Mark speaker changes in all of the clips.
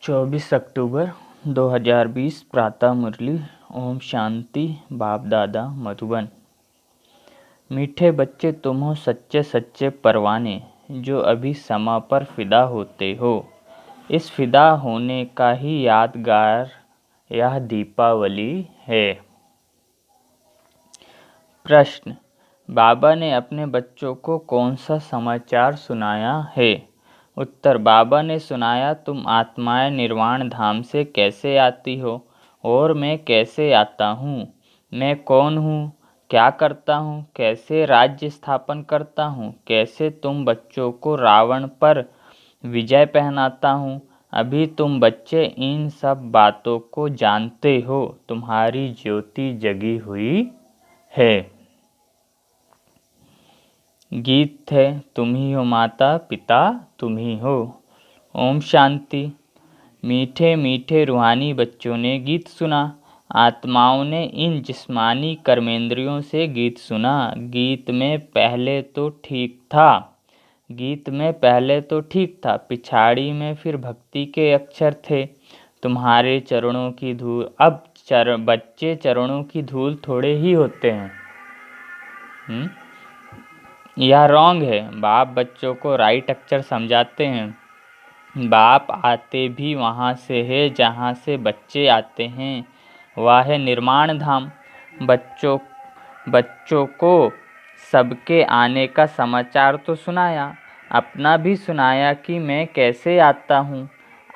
Speaker 1: 24 अक्टूबर 2020 प्रातः मुरली। ओम शांति। बाप दादा मधुबन। मीठे बच्चे तुम हो सच्चे सच्चे परवाने, जो अभी समा पर फिदा होते हो। इस फिदा होने का ही यादगार यह दीपावली है। प्रश्न: बाबा ने अपने बच्चों को कौन सा समाचार सुनाया है? उत्तर: बाबा ने सुनाया, तुम आत्माएं निर्वाण धाम से कैसे आती हो और मैं कैसे आता हूँ। मैं कौन हूँ, क्या करता हूँ, कैसे राज्य स्थापन करता हूँ, कैसे तुम बच्चों को रावण पर विजय पहनाता हूँ। अभी तुम बच्चे इन सब बातों को जानते हो। तुम्हारी ज्योति जगी हुई है। गीत है, तुम ही हो माता पिता तुम ही हो। ओम शांति। मीठे मीठे रूहानी बच्चों ने गीत सुना। आत्माओं ने इन जिस्मानी कर्मेंद्रियों से गीत सुना। गीत में पहले तो ठीक था, पिछाड़ी में फिर भक्ति के अक्षर थे। तुम्हारे चरणों की धूल, अब बच्चे चरणों की धूल थोड़े ही होते हैं। यह रॉन्ग है। बाप बच्चों को राइट अक्षर समझाते हैं। बाप आते भी वहाँ से है जहाँ से बच्चे आते हैं। वह है निर्माण धाम। बच्चों को सबके आने का समाचार तो सुनाया, अपना भी सुनाया कि मैं कैसे आता हूँ,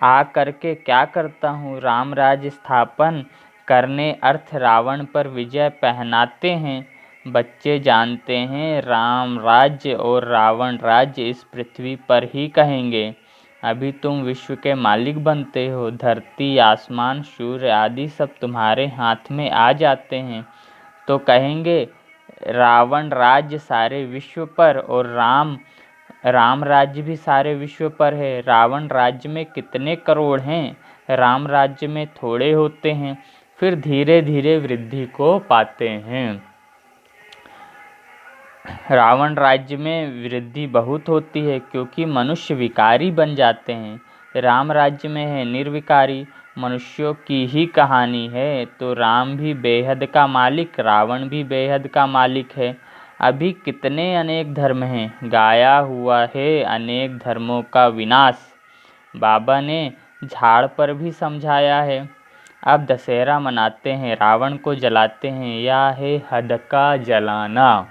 Speaker 1: आ करके क्या करता हूँ। राम राज्य स्थापन करने अर्थ रावण पर विजय पहनाते हैं। बच्चे जानते हैं राम राज्य और रावण राज्य इस पृथ्वी पर ही कहेंगे। अभी तुम विश्व के मालिक बनते हो। धरती, आसमान, सूर्य आदि सब तुम्हारे हाथ में आ जाते हैं तो कहेंगे रावण राज्य सारे विश्व पर और राम राज्य भी सारे विश्व पर है। रावण राज्य में कितने करोड़ हैं, राम राज्य में थोड़े होते हैं। फिर धीरे धीरे वृद्धि को पाते हैं। रावण राज्य में वृद्धि बहुत होती है क्योंकि मनुष्य विकारी बन जाते हैं। राम राज्य में है निर्विकारी। मनुष्यों की ही कहानी है तो राम भी बेहद का मालिक, रावण भी बेहद का मालिक है। अभी कितने अनेक धर्म हैं, गाया हुआ है अनेक धर्मों का विनाश। बाबा ने झाड़ पर भी समझाया है। अब दशहरा मनाते हैं, रावण को जलाते हैं, या है हद का जलाना।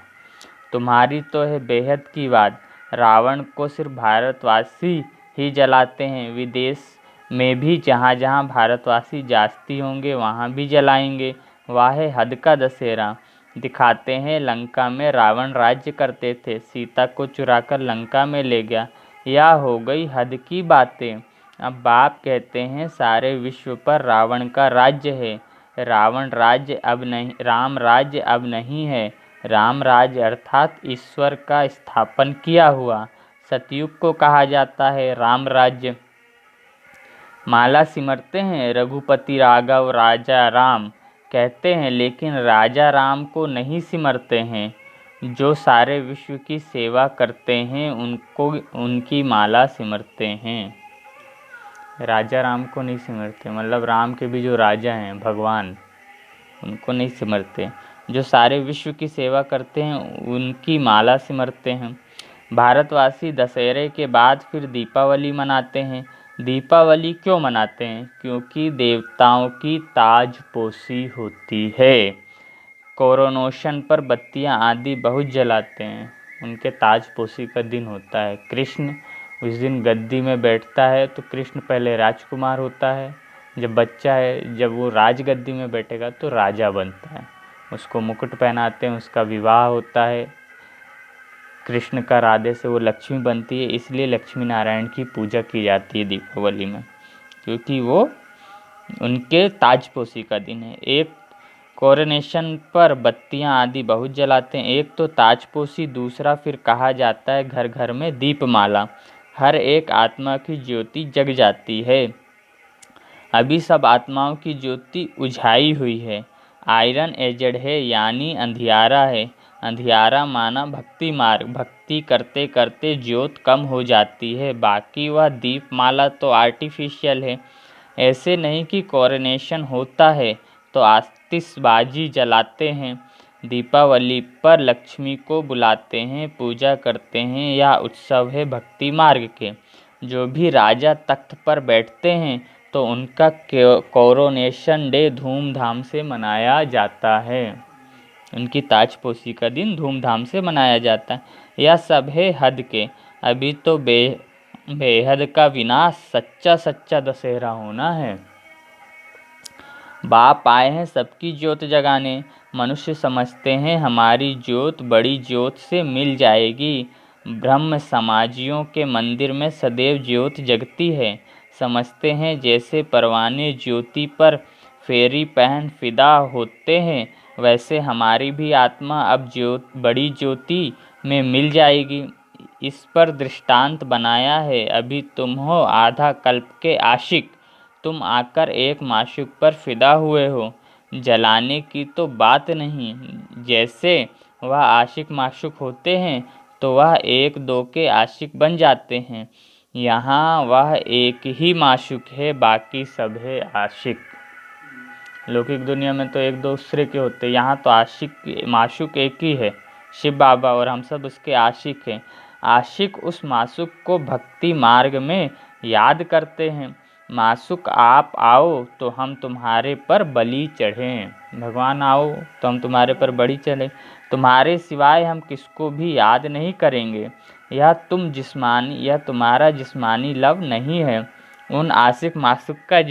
Speaker 1: तुम्हारी तो है बेहद की बात। रावण को सिर्फ भारतवासी ही जलाते हैं। विदेश में भी जहाँ जहाँ भारतवासी जास्ती होंगे वहाँ भी जलाएंगे। वह है हद का दशहरा। दिखाते हैं लंका में रावण राज्य करते थे, सीता को चुराकर लंका में ले गया। यह हो गई हद की बातें। अब बाप कहते हैं सारे विश्व पर रावण का राज्य है। रावण राज्य अब नहीं, राम राज्य अब नहीं है। राम राज्य अर्थात ईश्वर का स्थापन किया हुआ सतयुग को कहा जाता है राम राज्य। माला सिमरते हैं रघुपति राघव राजा राम कहते हैं, लेकिन राजा राम को नहीं सिमरते हैं। जो सारे विश्व की सेवा करते हैं उनको उनकी माला सिमरते हैं। राजा राम को नहीं सिमरते, मतलब राम के भी जो राजा हैं भगवान, उनको नहीं सिमरते। जो सारे विश्व की सेवा करते हैं उनकी माला सिमरते हैं। भारतवासी दशहरे के बाद फिर दीपावली मनाते हैं। दीपावली क्यों मनाते हैं? क्योंकि देवताओं की ताजपोशी होती है। कोरोनेशन पर बत्तियां आदि बहुत जलाते हैं, उनके ताजपोशी का दिन होता है। कृष्ण उस दिन गद्दी में बैठता है तो कृष्ण पहले राजकुमार होता है, जब बच्चा है, जब वो राजगद्दी में बैठेगा तो राजा बनता है। उसको मुकुट पहनाते हैं, उसका विवाह होता है कृष्ण का राधे से, वो लक्ष्मी बनती है। इसलिए लक्ष्मी नारायण की पूजा की जाती है दीपावली में, क्योंकि वो उनके ताजपोशी का दिन है। एक कोरोनेशन पर बत्तियां आदि बहुत जलाते हैं। एक तो ताजपोशी, दूसरा फिर कहा जाता है घर घर में दीपमाला। हर एक आत्मा की ज्योति जग जाती है। अभी सब आत्माओं की ज्योति उझाई हुई है। आयरन एजेड है, यानी अंधियारा है। अंधियारा माना भक्ति मार्ग। भक्ति करते करते ज्योत कम हो जाती है। बाकी वह दीपमाला तो आर्टिफिशियल है। ऐसे नहीं कि कोरोनेशन होता है तो आतिशबाजी जलाते हैं, दीपावली पर लक्ष्मी को बुलाते हैं, पूजा करते हैं, या उत्सव है भक्ति मार्ग के। जो भी राजा तख्त पर बैठते हैं तो उनका कोरोनेशन डे धूमधाम से मनाया जाता है। उनकी ताजपोशी का दिन धूमधाम से मनाया जाता है। यह सब है हद के, अभी तो बेहद का विनाश, सच्चा सच्चा दशहरा होना है। बाप आए हैं सबकी ज्योत जगाने, मनुष्य समझते हैं हमारी ज्योत बड़ी ज्योत से मिल जाएगी। ब्रह्म समाजियों के मंदिर में सदैव ज्योत जगती है। समझते हैं जैसे परवाने ज्योति पर फेरी पहन फिदा होते हैं, वैसे हमारी भी आत्मा अब बड़ी ज्योति में मिल जाएगी। इस पर दृष्टांत बनाया है, अभी तुम हो आधा कल्प के आशिक, तुम आकर एक माशूक पर फिदा हुए हो। जलाने की तो बात नहीं, जैसे वह आशिक माशूक होते हैं तो वह एक दो के आशिक बन जाते हैं। यहाँ वह एक ही माशूक है, बाकी सब है आशिक। लौकिक दुनिया में तो एक दूसरे के होते, यहाँ तो आशिक माशूक एक ही है, शिव बाबा, और हम सब उसके आशिक हैं। आशिक उस माशूक को भक्ति मार्ग में याद करते हैं। माशूक आप आओ तो हम तुम्हारे पर बलि चढ़ें, भगवान आओ तो हम तुम्हारे पर बलि चढ़ें, तुम्हारे सिवाय हम किसको भी याद नहीं करेंगे। यह तुम्हारा जिस्मानी लव नहीं है, उन आशिक माशूक का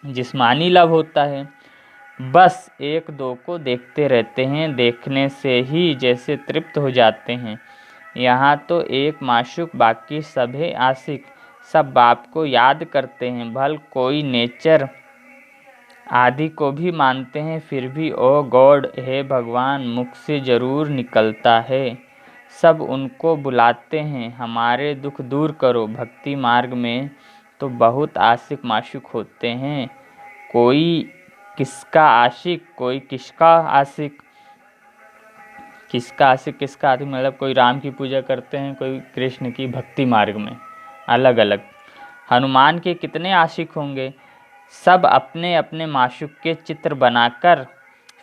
Speaker 1: जिस्मानी लव होता है। बस एक दो को देखते रहते हैं, देखने से ही जैसे तृप्त हो जाते हैं। यहाँ तो एक माशूक, बाकी सब है आशिक, सब बाप को याद करते हैं। भल कोई नेचर आदि को भी मानते हैं, फिर भी ओ गॉड, हे भगवान, मुख से जरूर निकलता है। सब उनको बुलाते हैं, हमारे दुख दूर करो। भक्ति मार्ग में तो बहुत आशिक माशूक होते हैं, कोई किसका आशिक, कोई किसका आशिक। किसका आशिक मतलब कोई राम की पूजा करते हैं, कोई कृष्ण की, भक्ति मार्ग में अलग अलग। हनुमान के कितने आशिक होंगे, सब अपने अपने माशूक के चित्र बनाकर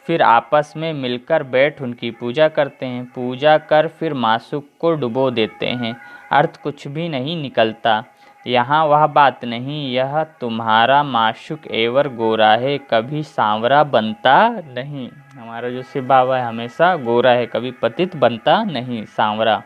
Speaker 1: फिर आपस में मिलकर बैठ उनकी पूजा करते हैं। पूजा कर फिर माशूक को डुबो देते हैं, अर्थ कुछ भी नहीं निकलता। यहाँ वह बात नहीं, यह तुम्हारा माशूक एवर गोरा है, कभी सांवरा बनता नहीं। हमारा जो शिव बाबा है हमेशा गोरा है, कभी पतित बनता नहीं, सांवरा।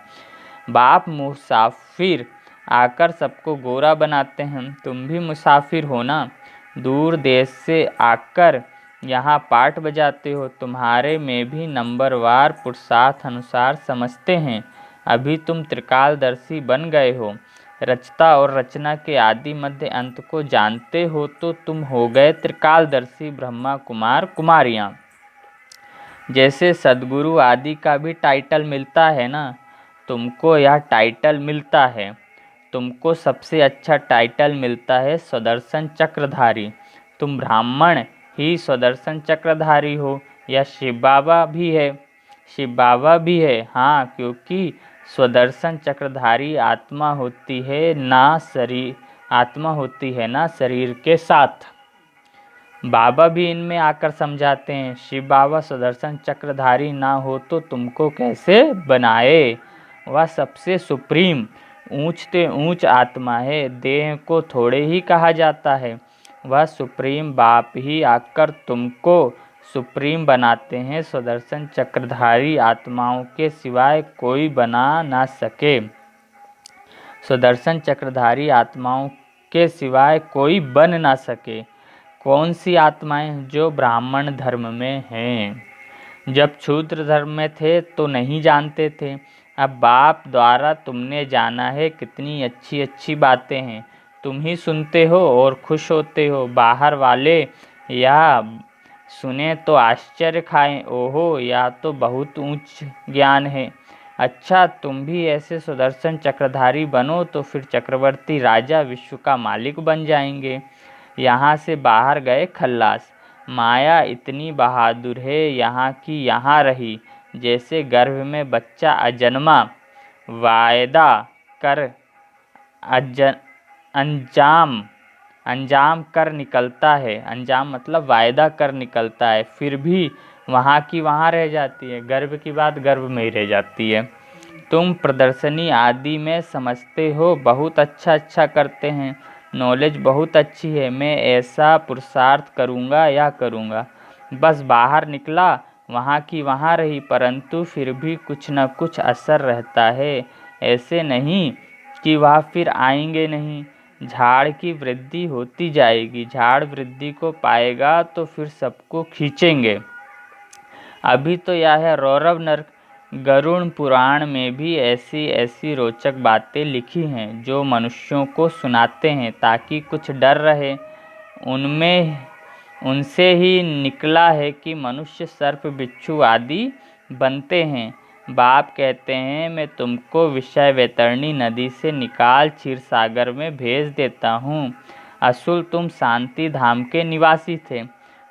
Speaker 1: बाप मुसाफिर आकर सबको गोरा बनाते हैं, तुम भी मुसाफिर हो ना, दूर देश से आकर यहाँ पाठ बजाते हो। तुम्हारे में भी नंबरवार पुरुषार्थ अनुसार समझते हैं, अभी तुम त्रिकालदर्शी बन गए हो। रचता और रचना के आदि मध्य अंत को जानते हो तो तुम हो गए त्रिकालदर्शी ब्रह्मा कुमार कुमारियाँ। जैसे सद्गुरु आदि का भी टाइटल मिलता है ना, तुमको यह टाइटल मिलता है। तुमको सबसे अच्छा टाइटल मिलता है स्वदर्शन चक्रधारी। तुम ब्राह्मण ही स्वदर्शन चक्रधारी हो। यह शिव बाबा भी है, शिव बाबा भी है, हाँ, क्योंकि स्वदर्शन चक्रधारी आत्मा होती है ना शरीर के साथ। बाबा भी इनमें आकर समझाते हैं, शिव बाबा स्वदर्शन चक्रधारी ना हो तो तुमको कैसे बनाए। वह सबसे सुप्रीम ऊंचते ऊंच आत्मा है, देह को थोड़े ही कहा जाता है। वह सुप्रीम बाप ही आकर तुमको सुप्रीम बनाते हैं। स्वदर्शन चक्रधारी आत्माओं के सिवाय कोई बना ना सके, स्वदर्शन चक्रधारी आत्माओं के सिवाय कोई बन ना सके। कौन सी आत्माएं? जो ब्राह्मण धर्म में हैं। जब शूद्र धर्म में थे तो नहीं जानते थे, अब बाप द्वारा तुमने जाना है। कितनी अच्छी अच्छी बातें हैं, तुम ही सुनते हो और खुश होते हो। बाहर वाले या सुने तो आश्चर्य खाएं, ओहो, या तो बहुत ऊंच ज्ञान है। अच्छा, तुम भी ऐसे सुदर्शन चक्रधारी बनो तो फिर चक्रवर्ती राजा विश्व का मालिक बन जाएंगे। यहाँ से बाहर गए खल्लास। माया इतनी बहादुर है, यहाँ की यहाँ रही, जैसे गर्भ में बच्चा अजन्मा वायदा कर अंजाम अंजाम कर निकलता है, अंजाम मतलब वायदा कर निकलता है, फिर भी वहाँ की वहाँ रह जाती है, गर्भ की बात गर्भ में ही रह जाती है। तुम प्रदर्शनी आदि में समझते हो, बहुत अच्छा करते हैं, नॉलेज बहुत अच्छी है, मैं ऐसा पुरुषार्थ करूँगा या करूँगा। बस बाहर निकला, वहाँ की वहाँ रही, परंतु फिर भी कुछ न कुछ असर रहता है। ऐसे नहीं कि वह फिर आएंगे नहीं। झाड़ की वृद्धि होती जाएगी, झाड़ वृद्धि को पाएगा तो फिर सबको खींचेंगे। अभी तो यह है रौरव नरक। गरुड़ पुराण में भी ऐसी ऐसी रोचक बातें लिखी हैं जो मनुष्यों को सुनाते हैं ताकि कुछ डर रहे। उनसे ही निकला है कि मनुष्य सर्प बिच्छू आदि बनते हैं। बाप कहते हैं मैं तुमको विषय वैतरणी नदी से निकाल क्षीर सागर में भेज देता हूँ। असुल तुम शांति धाम के निवासी थे,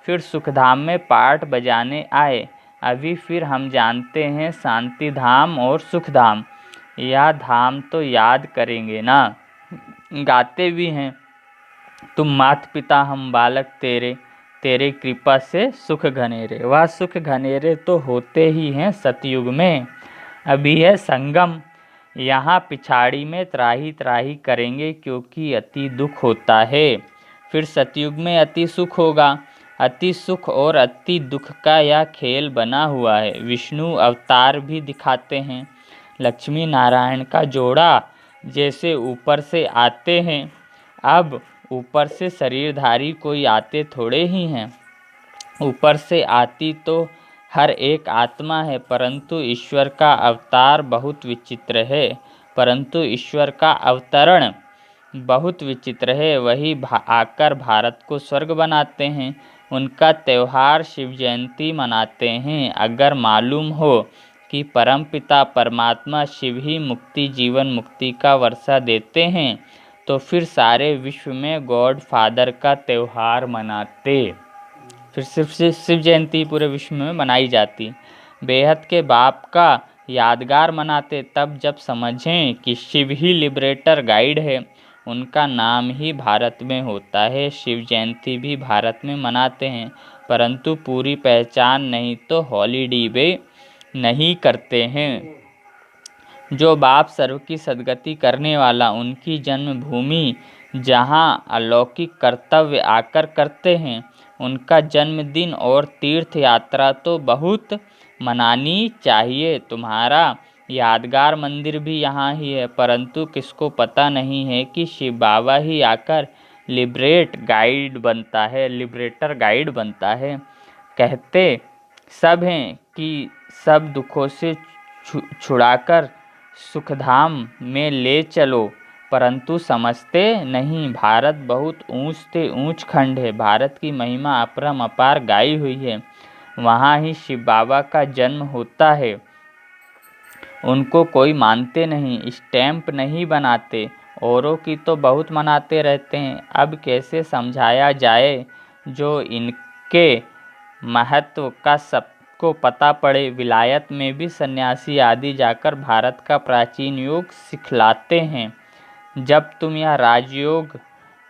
Speaker 1: फिर सुखधाम में पाठ बजाने आए, अभी फिर हम जानते हैं शांति धाम और सुख धाम। यह धाम तो याद करेंगे ना, गाते भी हैं। तुम मात पिता हम बालक तेरे, तेरे कृपा से सुख घनेरे। वह सुख घनेरे तो होते ही हैं सतयुग में, अभी है संगम। यहाँ पिछाड़ी में त्राही त्राही करेंगे क्योंकि अति दुख होता है, फिर सतयुग में अति सुख होगा। अति सुख और अति दुख का यह खेल बना हुआ है। विष्णु अवतार भी दिखाते हैं, लक्ष्मी नारायण का जोड़ा जैसे ऊपर से आते हैं। अब ऊपर से शरीरधारी कोई आते थोड़े ही हैं, ऊपर से आती तो हर एक आत्मा है, परंतु ईश्वर का अवतार बहुत विचित्र है, परंतु ईश्वर का अवतरण बहुत विचित्र है। वही आकर भारत को स्वर्ग बनाते हैं। उनका त्यौहार शिव जयंती मनाते हैं। अगर मालूम हो कि परमपिता परमात्मा शिव ही मुक्ति जीवन मुक्ति का वर्षा देते हैं तो फिर सारे विश्व में गॉड फादर का त्यौहार मनाते। फिर सिर्फ शिव जयंती पूरे विश्व में मनाई जाती। बेहद के बाप का यादगार मनाते तब जब समझें कि शिव ही लिबरेटर गाइड है, उनका नाम ही भारत में होता है। शिव जयंती भी भारत में मनाते हैं, परंतु पूरी पहचान नहीं तो हॉलीडे नहीं करते हैं। जो बाप सर्व की सद्गति करने वाला, उनकी जन्मभूमि जहाँ अलौकिक कर्तव्य आकर करते हैं, उनका जन्मदिन और तीर्थ यात्रा तो बहुत मनानी चाहिए। तुम्हारा यादगार मंदिर भी यहाँ ही है, परंतु किसको पता नहीं है कि शिव बाबा ही आकर लिबरेटर गाइड बनता है। कहते सब हैं कि सब दुखों से छुड़ाकर सुखधाम में ले चलो, परंतु समझते नहीं। भारत बहुत ऊंच से ऊंच खंड है, भारत की महिमा अपरम अपार गाई हुई है। वहाँ ही शिव बाबा का जन्म होता है। उनको कोई मानते नहीं, स्टैंप नहीं बनाते, औरों की तो बहुत मनाते रहते हैं। अब कैसे समझाया जाए जो इनके महत्व का सबको पता पड़े। विलायत में भी सन्यासी आदि जाकर भारत का प्राचीन योग सिखलाते हैं। जब तुम यह राजयोग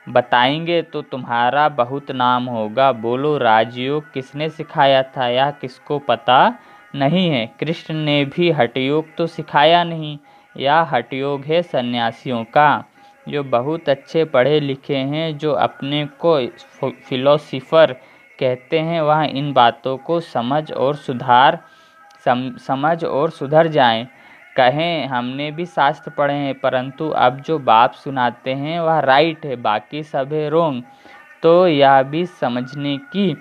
Speaker 1: बताएंगे तो तुम्हारा बहुत नाम होगा। बोलो, राजयोग किसने सिखाया था यह किसको पता नहीं है। कृष्ण ने भी हठयोग तो सिखाया नहीं, यह हठयोग है सन्यासियों का, जो बहुत अच्छे पढ़े लिखे हैं, जो अपने को फिलोसोफर कहते हैं। वह इन बातों को समझ और सुधर जाएं। कहें हमने भी शास्त्र पढ़े हैं, परंतु अब जो बाप सुनाते हैं वह राइट है, बाकी सब है रोंग। तो यह भी समझने की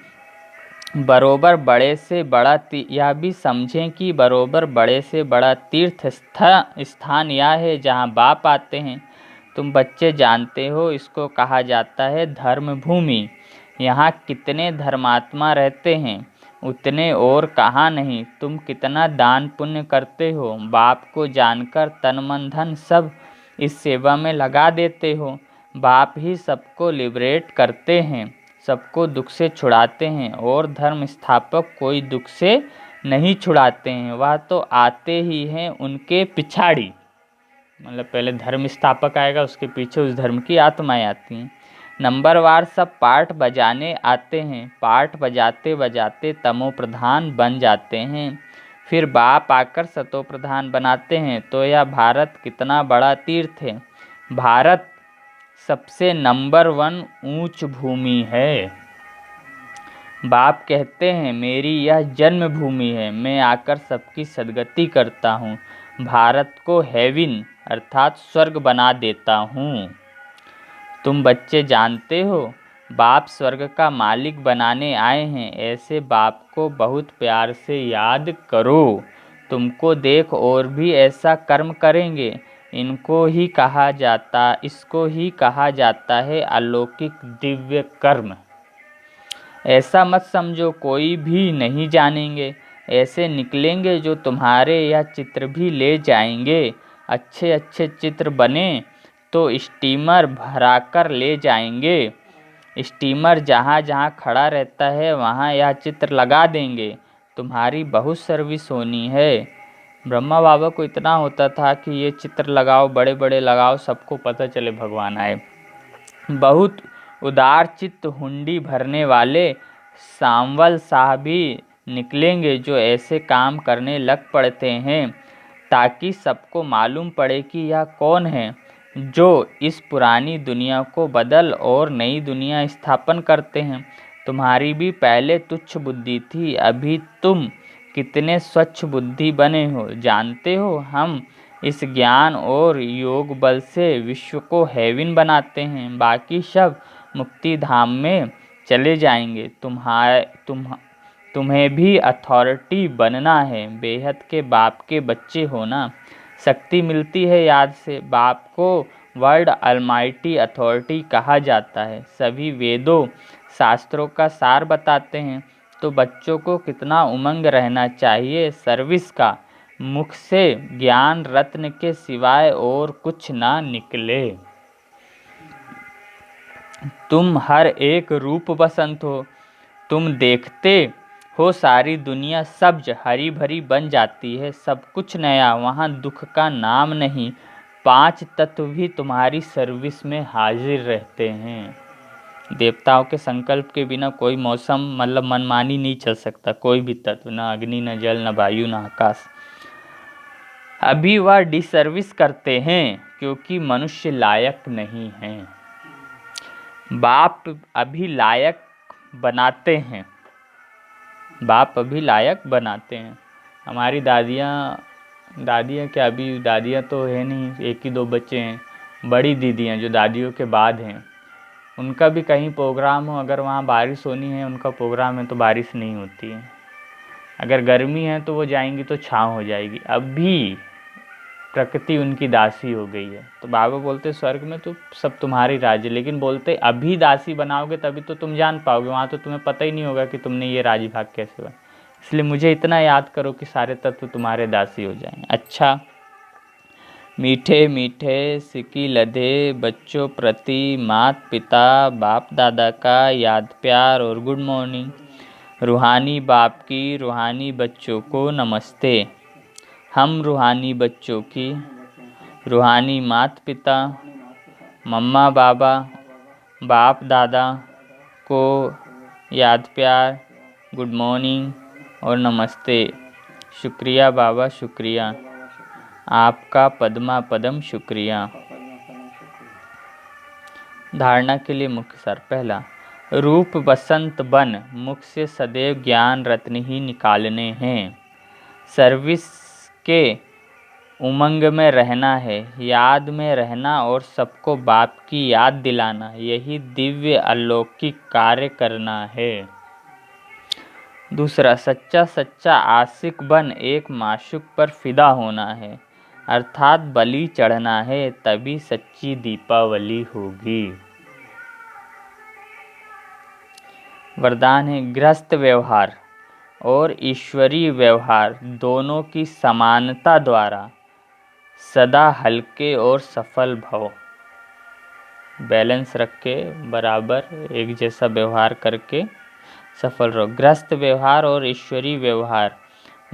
Speaker 1: बरोबर बड़े से बड़ा यह भी समझें कि बरोबर बड़े से बड़ा तीर्थ स्थान यह है जहाँ बाप आते हैं। तुम बच्चे जानते हो, इसको कहा जाता है धर्म भूमि। यहाँ कितने धर्मात्मा रहते हैं, उतने और कहाँ नहीं। तुम कितना दान पुण्य करते हो, बाप को जानकर तन मन धन सब इस सेवा में लगा देते हो। बाप ही सबको लिबरेट करते हैं, सबको दुख से छुड़ाते हैं, और धर्म स्थापक कोई दुख से नहीं छुड़ाते हैं, वह तो आते ही हैं उनके पिछाड़ी। मतलब पहले धर्म स्थापक आएगा, उसके पीछे उस धर्म की आत्माएं आती हैं। नंबरवार सब पाठ बजाने आते हैं, पाठ बजाते बजाते तमो प्रधान बन जाते हैं, फिर बाप आकर सतो प्रधान बनाते हैं। तो यह भारत कितना बड़ा तीर्थ है। भारत सबसे नंबर 1 ऊंच भूमि है। बाप कहते हैं मेरी यह जन्मभूमि है, मैं आकर सबकी सद्गति करता हूँ, भारत को हेवन अर्थात स्वर्ग बना देता हूँ। तुम बच्चे जानते हो बाप स्वर्ग का मालिक बनाने आए हैं, ऐसे बाप को बहुत प्यार से याद करो। तुमको देख और भी ऐसा कर्म करेंगे। इसको ही कहा जाता है अलौकिक दिव्य कर्म। ऐसा मत समझो कोई भी नहीं जानेंगे, ऐसे निकलेंगे जो तुम्हारे यह चित्र भी ले जाएंगे। अच्छे अच्छे चित्र बने तो स्टीमर भराकर ले जाएंगे। स्टीमर जहाँ जहाँ खड़ा रहता है वहाँ यह चित्र लगा देंगे। तुम्हारी बहुत सर्विस होनी है। ब्रह्मा बाबा को इतना होता था कि ये चित्र लगाओ, बड़े बड़े लगाओ, सबको पता चले भगवान आए। बहुत उदार चित्त हुंडी भरने वाले सांवल साहब भी निकलेंगे जो ऐसे काम करने लग पड़ते हैं ताकि सबको मालूम पड़े कि यह कौन है जो इस पुरानी दुनिया को बदल और नई दुनिया स्थापन करते हैं। तुम्हारी भी पहले तुच्छ बुद्धि थी, अभी तुम कितने स्वच्छ बुद्धि बने हो। जानते हो हम इस ज्ञान और योग बल से विश्व को हेवन बनाते हैं, बाकी सब मुक्ति धाम में चले जाएंगे। तुम्हें भी अथॉरिटी बनना है, बेहद के बाप के बच्चे होना। शक्ति मिलती है याद से। बाप को वर्ल्ड अलमाइटी अथॉरिटी कहा जाता है। सभी वेदों शास्त्रों का सार बताते हैं। तो बच्चों को कितना उमंग रहना चाहिए सर्विस का। मुख से ज्ञान रत्न के सिवाय और कुछ ना निकले। तुम हर एक रूप बसंत हो। तुम देखते हो सारी दुनिया सब्ज हरी भरी बन जाती है, सब कुछ नया, वहाँ दुख का नाम नहीं। 5 तत्व भी तुम्हारी सर्विस में हाजिर रहते हैं। देवताओं के संकल्प के बिना कोई मौसम मनमानी नहीं चल सकता। कोई भी तत्व, न अग्नि, न जल, न वायु, न आकाश। अभी वह डिसर्विस करते हैं क्योंकि मनुष्य लायक नहीं है। बाप अभी लायक बनाते हैं। बाप अभी लायक बनाते हैं। हमारी दादियाँ क्या, अभी दादियाँ तो है नहीं, 1 ही 2 बच्चे हैं। बड़ी दीदियाँ जो दादियों के बाद हैं, उनका भी कहीं प्रोग्राम हो, अगर वहाँ बारिश होनी है, उनका प्रोग्राम है तो बारिश नहीं होती है। अगर गर्मी है तो वो जाएंगी तो छाँव हो जाएगी। अभी प्रकृति उनकी दासी हो गई है। तो बाबा बोलते स्वर्ग में तो सब तुम्हारी राज्य, लेकिन बोलते अभी दासी बनाओगे तभी तो तुम जान पाओगे, वहाँ तो तुम्हें पता ही नहीं होगा कि तुमने ये राजभाग कैसे बना। इसलिए मुझे इतना याद करो कि सारे तत्व तुम्हारे दासी हो जाएं। अच्छा, मीठे मीठे सिकी लधे बच्चों प्रति मात पिता बाप दादा का याद प्यार और गुड मॉर्निंग। रूहानी बाप की रूहानी बच्चों को नमस्ते। हम रूहानी बच्चों की रूहानी माता पिता मम्मा बाबा बाप दादा को याद प्यार, गुड मॉर्निंग और नमस्ते। शुक्रिया बाबा, शुक्रिया आपका पद्मा पदम, शुक्रिया। धारणा के लिए मुख्य सार। पहला, रूप बसंत बन मुख से सदैव ज्ञान रत्न ही निकालने हैं। सर्विस के उमंग में रहना है, याद में रहना और सबको बाप की याद दिलाना, यही दिव्य अलौकिक कार्य करना है। दूसरा, सच्चा आशिक बन एक माशूक पर फिदा होना है, अर्थात बलि चढ़ना है, तभी सच्ची दीपावली होगी। वरदान है गृहस्थ व्यवहार और ईश्वरीय व्यवहार दोनों की समानता द्वारा सदा हल्के और सफल भव। बैलेंस रख के बराबर एक जैसा व्यवहार करके सफल रहो। गृहस्थ व्यवहार और ईश्वरीय व्यवहार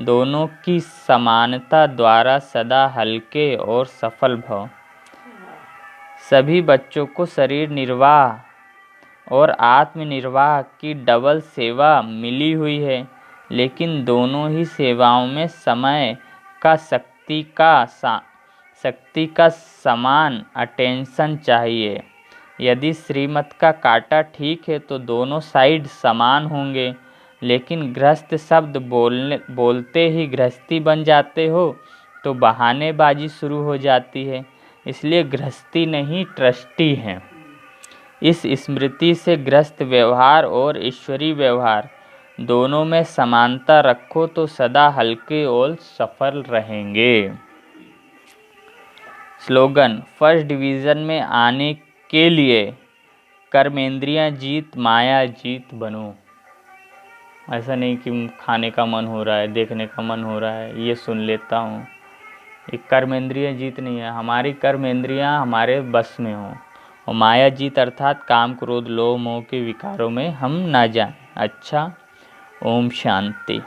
Speaker 1: दोनों की समानता द्वारा सदा हल्के और सफल भव। सभी बच्चों को शरीर निर्वाह और आत्मनिर्वाह की डबल सेवा मिली हुई है, लेकिन दोनों ही सेवाओं में समय का शक्ति का समान अटेंशन चाहिए। यदि श्रीमत का काटा ठीक है तो दोनों साइड समान होंगे, लेकिन गृहस्थ शब्द बोलते ही गृहस्थी बन जाते हो तो बहानेबाजी शुरू हो जाती है। इसलिए गृहस्थी नहीं, ट्रस्टी हैं। इस स्मृति से गृहस्थ व्यवहार और ईश्वरीय व्यवहार दोनों में समानता रखो तो सदा हल्के और सफल रहेंगे। स्लोगन: फर्स्ट डिवीज़न में आने के लिए कर्मेंद्रियां जीत, माया जीत बनो। ऐसा नहीं कि खाने का मन हो रहा है, देखने का मन हो रहा है, ये सुन लेता हूँ। ये कर्मेंद्रियां जीत नहीं है, हमारी कर्मेंद्रियां हमारे बस में हो। और माया जीत अर्थात काम, क्रोध, लोभ, मोह के विकारों में हम ना जाएं। अच्छा, ओम शांति।